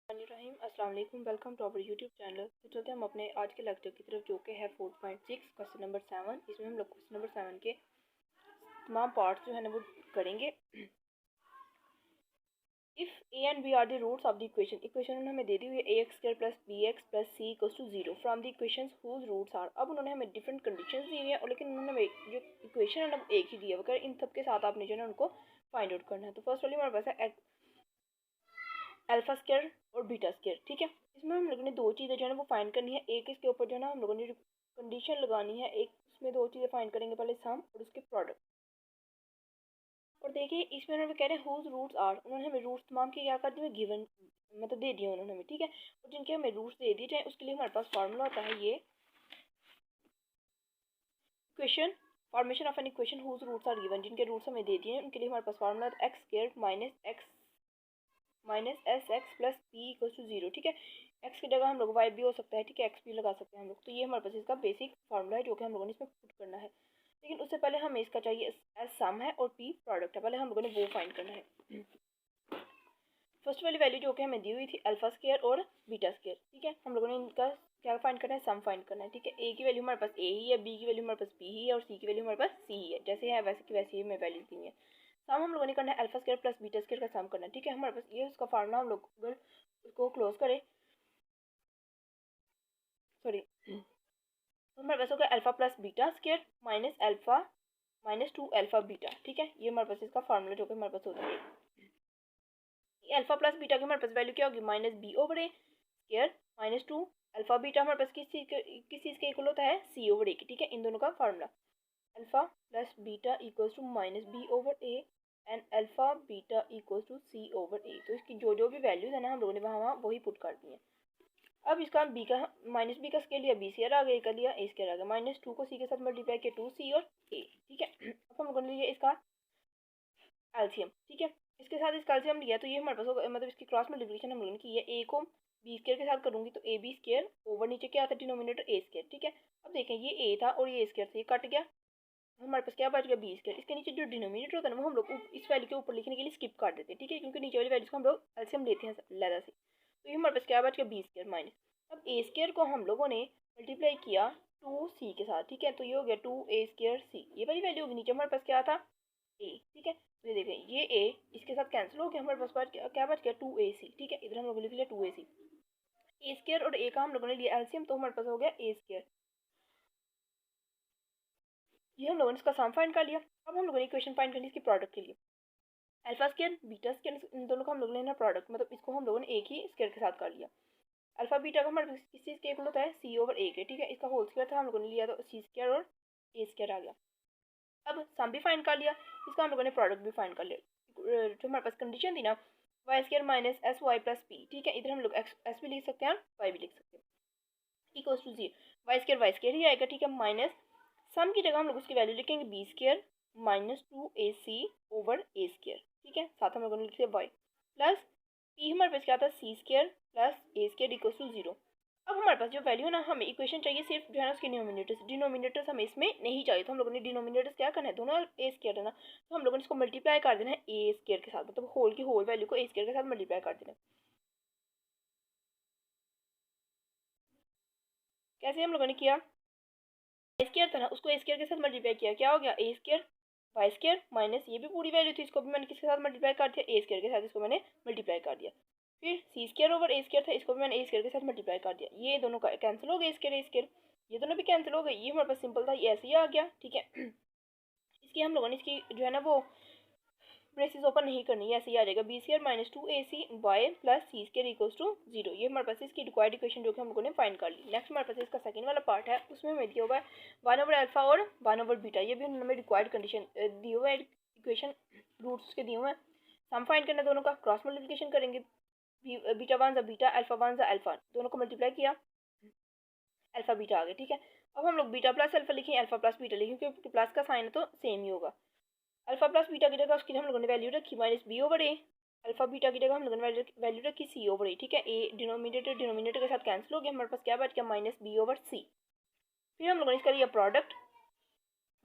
अस्सलाम वालेकुम, welcome to our YouTube channel. तो चलते हम अपने आज के लेक्चर की तरफ, जो कि है 4.6 क्वेश्चन नंबर 7। इसमें हम लोग क्वेश्चन नंबर 7 के तमाम पार्ट्स जो है ना वो करेंगे। If a and b are the roots of the equation उन्होंने हमें दे दी हुई है ax² plus b x plus c equals to 0 from the equation whose roots are. अब उन्होंने हमें डिफरेंट कंडीशंस दी हुई है, और लेकिन उन्होंने हमें जो इक्वेशन है ना एक ही दिया है। इन सब के साथ आपने जो है ना उनको फाइंड आउट करना है। तो फर्स्ट वाली हमारे पास है अल्फा स्क्वायर और बीटा स्क्वायर। ठीक है, इसमें हम लोगों ने दो चीज़ें जो है ना वो फाइंड करनी है। एक इसके ऊपर जो है ना हम लोगों ने कंडीशन लगानी है। एक इसमें दो चीज़ें फाइंड करेंगे, पहले सम और उसके प्रोडक्ट। और देखिए इसमें उन्होंने कह रहे हैं हुज रूट्स आर। उन्होंने हमें रूट्स तमाम के क्या कर दिए, गिवन मतलब दे दिए उन्होंने हमें। ठीक है, और जिनके हमें रूट्स दे दिए जाए उसके लिए हमारे पास फार्मूला होता है ये equation formation of an equation whose roots are given. जिनके रूट्स हमें दे दिए हैं उनके लिए हमारे पास formula x square minus S x plus P equal to 0। ठीक है, एक्स की जगह हम लोग वाई भी हो सकता है। ठीक है, एक्स भी लगा सकते हैं हम लोग। तो ये हमारे पास इसका बेसिक फार्मूला है जो कि हम लोगों ने इसमें पुट करना है। लेकिन उससे पहले हमें इसका चाहिए एस सम है और पी प्रोडक्ट है। पहले हम लोगों ने वो फाइंड करना है। फर्स्ट वाली वैल्यू जो कि हमें दी हुई थी अल्फा स्क्वायर और बीटा स्क्वायर। ठीक है, हम लोगों ने इनका क्या फाइंड करना है, सम फाइंड करना है। ठीक है, ए की वैल्यू हमारे पास ए ही है, बी की वैल्यू हमारे पास बी ही है और सी की वैल्यू हमारे पास सी ही है। जैसे है वैसे की वैसे ही हमें वैल्यू दी है। सम हम लोगों ने करना है alpha square plus beta square का सम करना है। ठीक है, हमारे पास ये उसका फार्मूला, हम लोग अगर उसको क्लोज करें, सॉरी, तो हमारे पास होगा alpha plus beta square minus alpha minus 2 alpha beta. ठीक है, ये हमारे पास इसका फार्मूला जो कि हमारे पास होता है। अल्फा प्लस बीटा की हमारे पास वैल्यू क्या होगी, minus B over A square minus 2 alpha beta हमारे पास किस चीज़ के इक्वल होता है, सी ओवर ए की। ठीक है, इन दोनों का formula alpha plus beta equals to minus B over a and alpha beta equals to c over a. तो इसकी जो जो भी वैल्यूज है ना हम लोगों ने वहाँ वहाँ वही पुट कर दी है। अब इसका बी का माइनस बी का स्केयर लिया, बी स्केयर आ गया, कर लिया ए स्केयर आ गया। माइनस 2 को सी के साथ मल्टीप्लाई किया, 2 सी और ए। ठीक है, अब हम लोगों ने लिया इसका एल्सियम। ठीक है, इसके साथ इसका एल्सियम लिया तो ये हमारे पास होगा, मतलब इसकी क्रॉस मल्टीप्लिकेशन हम लोगों ने की है। ए को बी स्केयर के साथ करूंगी तो ए बी स्केयर ओवर नीचे क्या आता है, डिनोमिनेटर ए स्केयर। ठीक है, अब देखें ये ए था और ये स्केयर से ये कट गया, हमारे पास क्या बच गया, बी स्केयर। इसके नीचे जो डिनोमिनेटर होता है ना वो हम लोग इस वैल्यू के ऊपर लिखने के लिए स्किप कर देते हैं। ठीक है, क्योंकि नीचे वाली वैल्यूज को हम लोग एल्सियम लेते हैं लहदा से। तो ये हमारे पास क्या बच गया, बी स्केयर माइनस। अब ए स्केयर को हम लोगों ने मल्टीप्लाई किया 2 सी के साथ। ठीक है, तो ये हो गया 2 ए स्केयर सी, ये वाली वैल्यू होगी। नीचे हमारे पास क्या था, ए। ठीक है, तो ये देखें ये ए इसके साथ कैंसिल हो गया, हमारे पास बच गया क्या, बच गया 2ac। ठीक है, इधर हम लोगों ने लिख लिया 2ac। ए स्केयर और ए का हम लोगों ने लिया एलसीएम, तो हमारे पास हो गया ए स्केयर। ये हम लोगों ने इसका सम फाइंड कर लिया। अब हम लोगों ने इक्वेशन फाइंड करनी इसकी प्रोडक्ट के लिए। अल्फा स्केयर बीटा स्केयर, इन दोनों का हम लोगों ने ना प्रोडक्ट, मतलब इसको हम लोगों ने एक ही स्केयर के साथ कर लिया। अल्फा बीटा का हमारे पास किस चीज़ के इक्वल होता है, सी ओवर ए के। ठीक है, इसका होल स्क्वायर था, हम लोगों ने लिया तो सी स्केयर और ए स्केयर आ गया। अब सम भी फाइंड कर लिया, इसका हम लोगों ने प्रोडक्ट भी फाइंड कर लिया। जो हमारे पास कंडीशन थी ना, y square minus S Y plus p. ठीक है, इधर हम लोग एस भी लिख सकते हैं, वाई भी लिख सकते हैं। इक्वल्स टू 0, वाई स्केयर ही आएगा। ठीक है, माइनस सम की जगह हम लोग उसकी वैल्यू लिखेंगे b square minus 2ac over a square. ठीक है, साथ हम लोगों ने लिख लिया वाई प्लस पी, हमारे पास क्या था, c square plus a square equals to 0। अब हमारे पास जो वैल्यू है ना, हमें इक्वेशन चाहिए सिर्फ जो है ना उसके डिनोमिनेटर्स हमें इसमें नहीं चाहिए। तो हम लोगों ने डिनोमिनेटर्स क्या करना है, दोनों ए स्केयर है ना, तो हम लोगों ने इसको मल्टीप्लाई कर देना है ए स्केयर के साथ, मतलब होल की होल वैल्यू को ए स्केयर के साथ मल्टीप्लाई कर देना है। कैसे हम लोगों ने किया, ए स्केयर था ना उसको ए स्केयर के साथ मल्टीप्लाई किया, क्या हो गया ए स्केयर वाई स्केयर माइनस ये भी पूरी वैल्यू थी, इसको भी मैंने किसके साथ मल्टीप्लाई कर दिया, ए स्केयर के साथ, इसको मैंने मल्टीप्लाई कर दिया। फिर सी स्केयर ओवर ए स्केयर था, इसको भी मैंने ए स्केयर के साथ मल्टीप्लाई कर दिया। ये दोनों का कैंसिल हो गए, ए स्केयर ये दोनों भी कैंसिल हो गए। ये हमारे पास सिंपल था, ये ऐसे ही आ गया। ठीक है, इसकी हम लोगों ने इसकी जो है ना वो ब्रेसेस ओपन नहीं करनी है, ऐसे ही आ जाएगा b square minus 2ac y plus c square equals to 0। ये हमारे पास इसकी रिक्वायर्ड इक्वेशन जो कि हम लोगों ने फाइंड कर ली। नेक्स्ट हमारे पास इसका सेकंड वाला पार्ट है, उसमें हमें दिया हुआ है 1 ओवर अल्फा और 1 ओवर बीटा। ये भी हमें रिक्वायर्ड कंडीशन दिए हुए है, इक्वेशन रूट्स के दिए हुए हैं। सम फाइंड करना, दोनों का क्रॉस मल्टीप्लिकेशन करेंगे, बीटा वन ज़ा बीटा अल्फा वन ज़ा अल्फा, दोनों को मल्टीप्लाई किया, अल्फा बीटा आ गया। ठीक है, अब हम लोग बीटा प्लस अल्फा लिखें, अल्फा प्लस बीटा लिखें, क्योंकि प्लस का साइन है तो सेम ही होगा। अल्फा प्लस बीटा की जगह उसकी हम लोगों ने वैल्यू रखी minus B over a, alpha beta की जगह हम लोगों ने वैल्यू रखी सी ओवर ए। ठीक है, ए डिनोमिनेटर के साथ कैंसिल हो गया, हमारे पास क्या बच गया, माइनस बी ओवर सी। फिर हम लोगों ने इसका लिया प्रोडक्ट,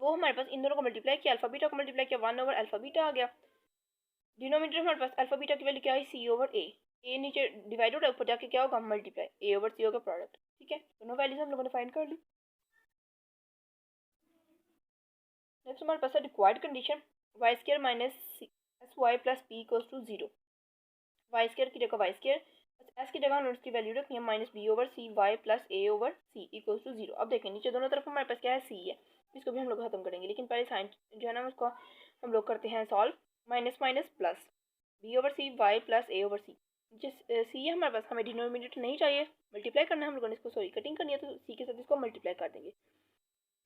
वो हमारे पास इन दोनों को मल्टीप्लाई किया, अल्फा बीटा को मल्टीप्लाई किया, 1 ओवर अल्फा बीटा आ गया। डिनोमिनेटर हमारे पास अल्फा बीटा की वैल्यू क्या है, सी ओवर ए। ए नीचे डिवाइड हो रहा है, ऊपर जाके क्या होगा मल्टीप्लाई, ए ओवर सी होगा प्रोडक्ट। ठीक है, दोनों वैल्यूज हम लोगों ने फाइंड कर ली। नेक्स्ट हमारे पास है required condition y square minus S Y plus P equals to 0। Y square की जगह वाई स्क्र, एस की जगह हमने उसकी वैल्यू रखनी है minus B over C Y plus A over C equals to 0। अब देखें नीचे दोनों तरफ हमारे पास क्या है सी है, इसको भी हम लोग खत्म करेंगे, लेकिन पहले साइन जो है ना उसको हम लोग करते हैं solve. Minus minus plus b over सी वाई प्लस ए ओवर सी, जिस सी है हमारे पास, हमें डिनोमिनेटर नहीं चाहिए, मल्टीप्लाई करना है हम लोगों ने इसको, सॉरी कटिंग करनी है, तो सी के साथ इसको मल्टीप्लाई कर देंगे।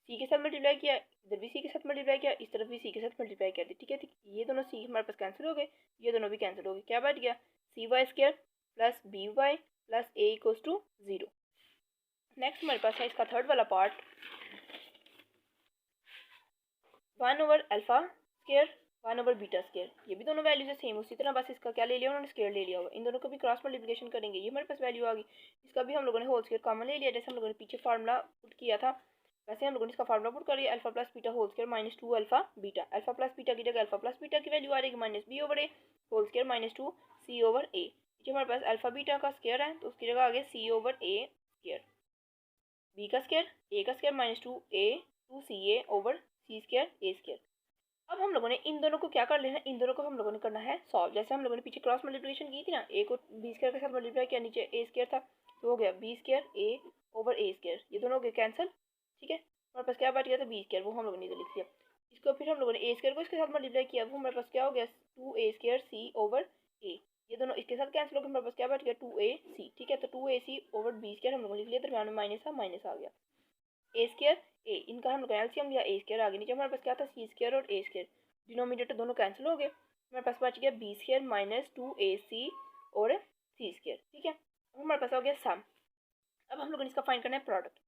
सी के साथ मल्टीप्लाई किया, इधर भी सी के साथ मल्टीप्लाई किया, इस तरफ भी सी के साथ मल्टीप्लाई कर दी। ठीक है, ये दोनों सी हमारे पास कैंसिल हो गए, ये दोनों भी कैंसिल हो गए, क्या बच गया C y square plus B y plus A equals to 0। Next हमारे पास है इसका थर्ड वाला part, 1 over alpha square 1 over beta square, ये भी दोनों वैल्यूज है सेम, उसी तरह बस इसका क्या ले लिया उन्होंने स्क्वायर ले लिया होगा, इन दोनों को भी क्रॉस मल्टीप्लिकेशन करेंगे, ये हमारे पास वैल्यू आ गई, इसका भी हम लोगों ने होल स्क्वायर कॉमन ले लिया, जैसे हम लोगों ने पीछे फार्मूला पुट किया था वैसे हम लोगों ने इसका फार्मूला पुट कर लिया, alpha plus beta whole square minus 2 alpha beta, alpha plus beta की जगह अल्फा प्लस बीटा की वैल्यू आ रहेगी minus B over A whole square minus 2 C over A, जो हमारे पास अल्फा बीटा का स्क्वायर है तो उसकी जगह आ गया C over A square, B का स्क्वायर ए का square minus 2 C A over C square A square. अब हम लोगों ने इन दोनों को क्या कर लेना है, इन दोनों को हम लोगों ने करना है सॉल्व, जैसे हम लोगों ने पीछे क्रॉस मल्टीप्लिकेशन की थी ना, ए को बी स्क्वायर के साथ मल्टीप्लाई किया, नीचे ए स्क्वायर था तो हो गया B square A over A square, ये दोनों हो गए कैंसिल। ठीक है, हमारे पास क्या बच गया था बी स्क्वायर, वो हम लोगों ने इधर लिख लिया, इसको फिर हम लोगों ने ए स्क्वायर को इसके साथ मल्टीप्लाई किया, वो हमारे पास क्या हो गया 2 ए स्क्वायर सी ओवर ए, ये दोनों इसके साथ कैंसिल हो गए, हमारे पास क्या बच गया 2 ए सी। ठीक है, तो 2 ए सी ओवर बी स्क्वायर हम लोगों ने लिख लिया, दरम्यान में माइनस था, माइनस आ गया ए स्क्वायर ए, इनका हम लोग एलसीएम लिया, ए स्क्वायर आगे, नीचे हमारे पास क्या था सी स्क्वायर और ए स्क्वायर, डिनोमिनेटर दोनों कैंसिल हो गए, हमारे पास बच गया बी स्क्वायर माइनस 2ac और सी स्क्वायर। ठीक है, अब हमारे पास हो गया सम। अब हम लोगों ने इसका फाइंड करना है प्रोडक्ट,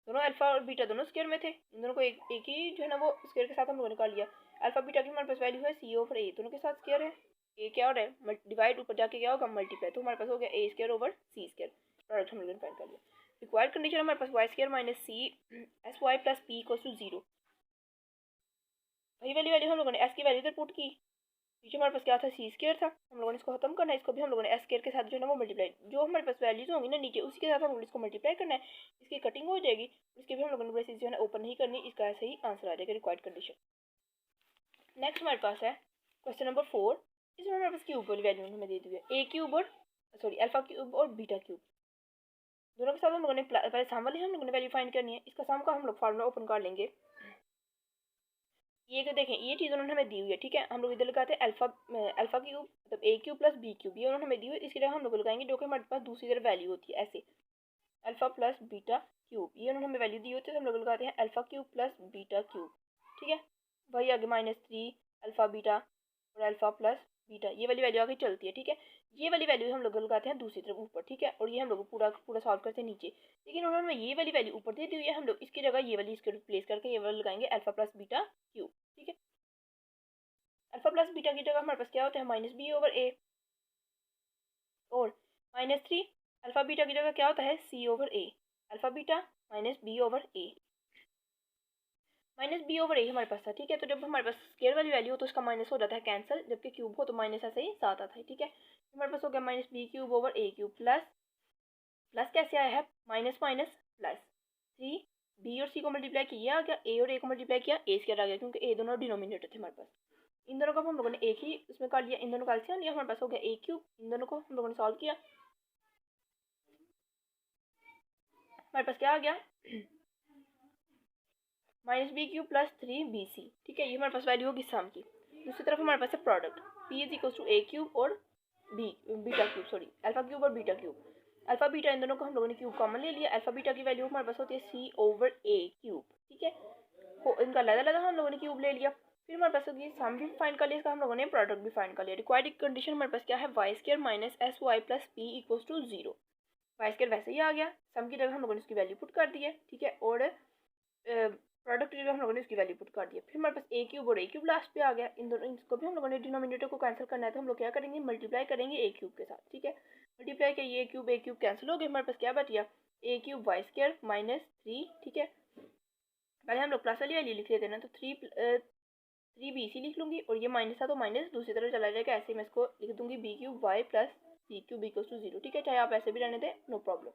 दोनों अल्फा और बीटा दोनों स्क्वायर में थे, इन दोनों को एक ही जो है ना वो स्क्वायर के साथ हम लोगों ने कर लिया, अल्फा बीटा की हमारे पास वैल्यू है सी ओवर ए, दोनों के साथ स्क्वायर है, ए क्या हो रहा है डिवाइड, ऊपर जाके क्या होगा मल्टीप्लाई, तो हमारे पास हो गया a square over C square, product हम लोगों ने फाइंड कर लिया। रिक्वायर्ड कंडीशन हमारे पास y square minus c S Y plus P equals to 0, वही वाली वैल्यू हम लोगों ने एस की वैल्यू इधर पुट की, पीछे हमारे पास क्या था सी स्क्वायर था, हम लोगों ने इसको खत्म करना है, इसको भी हम लोगों ने एस स्क्वायर के साथ जो है ना वो मल्टीप्लाई, जो हमारे पास वैल्यूज होंगी ना नीचे उसी के साथ हम लोगों ने इसको मल्टीप्लाई करना है, इसकी कटिंग हो जाएगी, इसके भी हम लोगों ने ब्रेसेस जो है ना ओपन नहीं करनी, इसका ऐसे ही आंसर आ जाएगा रिक्वायर्ड कंडीशन। नेक्स्ट हमारे पास है क्वेश्चन नंबर 4, इसमें हमारे पास क्यूब वाली वैल्यू हमें दे दी है, ए क्यूब और सॉरी अल्फा क्यूब और बीटा क्यूब, दोनों के साथ हम लोगों ने पहले सम वाली हम लोगों ने वैल्यू फाइंड करनी है, इसका सम का हम लोग फार्मूला ओपन कर लेंगे, ये तो देखें ये चीज़ उन्होंने हमें दी हुई है। ठीक है, हम लोग इधर लगाते हैं अल्फा क्यूब मतलब ए क्यूब प्लस बी क्यूब, ये उन्होंने हमें दी हुई है, इसकी जगह हम लोग लगाएंगे जो कि हमारे पास दूसरी तरफ वैल्यू होती है ऐसे अल्फा प्लस बीटा क्यूब, ये उन्होंने हमें वैल्यू दी होती है, तो हम लोग लगाते हैं alpha cube plus beta cube. ठीक है, वही आगे -3 अल्फा बीटा और अल्फा प्लस बीटा, ये वाली वैल्यू आगे चलती है। ठीक है, ये वाली वैल्यू हम लोग लगाते हैं दूसरी तरफ ऊपर। ठीक है, और ये हम लोग पूरा पूरा सॉल्व करते हैं नीचे, लेकिन उन्होंने ये वाली वैल्यू ऊपर दे दी हुई है, हम लोग इसकी जगह ये वाली इसके रिप्लेस करके ये वाली लगाएंगे अल्फा प्लस बीटा क्यूब। ठीक है, अल्फा प्लस बीटा की जगह हमारे पास क्या होता है माइनस बी ओवर ए, और -3 अल्फा बीटा की जगह क्या होता है c over a, alpha beta minus B over a, minus B over a हमारे पास था। ठीक है, तो जब हमारे पास स्क्वायर वाली वैल्यू हो तो उसका माइनस हो जाता है कैंसिल, जबकि क्यूब हो तो माइनस ऐसे ही साथ आता है। ठीक है, हमारे पास हो गया माइनस बी क्यूब ओवर ए क्यूब प्लस प्लस कैसे आया है माइनस माइनस प्लस 3 बी और सी को मल्टीप्लाई किया आ गया, ए और ए को मल्टीप्लाई किया ए स्क्वायर आ गया, क्योंकि ए दोनों डिनोमिनेटर थे हमारे पास, इन दोनों को हम लोगों ने एक ही उसमें कर लिया, इन दोनों का एलसीएम लिया, हमारे पास हो गया ए क्यूब, इन दोनों को हम लोगों ने सॉल्व किया, हमारे पास क्या आ गया minus B cube plus 3bc। ठीक है, ये हमारे पास वैल्यू होगी सम की। दूसरी तरफ हमारे पास है product, P is equal to a cube और beta cube, sorry alpha cube और बीटा क्यूब, अल्फा बीटा इन दोनों को हम लोगों ने क्यूब कॉमन ले लिया, अल्फा बीटा की वैल्यू हमारे पास होती है सी ओवर ए क्यूब। ठीक है, इनका अलग हम लोगों ने क्यूब ले लिया, फिर हमारे पास होगी सम भी फाइंड कर लिया, इसका हम लोगों ने प्रोडक्ट भी फाइंड कर लिया। रिक्वायर्ड कंडीशन हमारे पास क्या है Y square minus S Y plus P equals to 0, Y square वैसे ही आ गया, सम की जगह हम लोगों ने इसकी वैल्यू पुट कर दी है। ठीक है, और प्रोडक्ट की जगह हम लोगों ने इसकी वैल्यू पुट कर दिया, फिर हमारे पास ए क्यूब और ए क्यूब लास्ट पे आ गया, इन दोनों इसको भी हम लोगों ने डिनोमिनेटर को कैंसिल करना है, तो हम लोग क्या करेंगे मल्टीप्लाई करेंगे ए क्यूब के साथ। ठीक है, मल्टीप्लाई के ए क्यूब कैंसिल हो गए, हमारे पास क्या बच गया ए क्यूब वाई स्क्वायर माइनस 3। ठीक है, पहले हम लोग प्लस वाली वैल्यू लिख लेते हैं ना, तो 3bc लिख लूँगी, और ये माइनस था तो माइनस दूसरी तरफ चला जाएगा, ऐसे मैं इसको लिख दूँगी B cube Y plus P cube equals to 0, ठीक है, चाहे आप ऐसे भी रहने दें, नो प्रॉब्लम।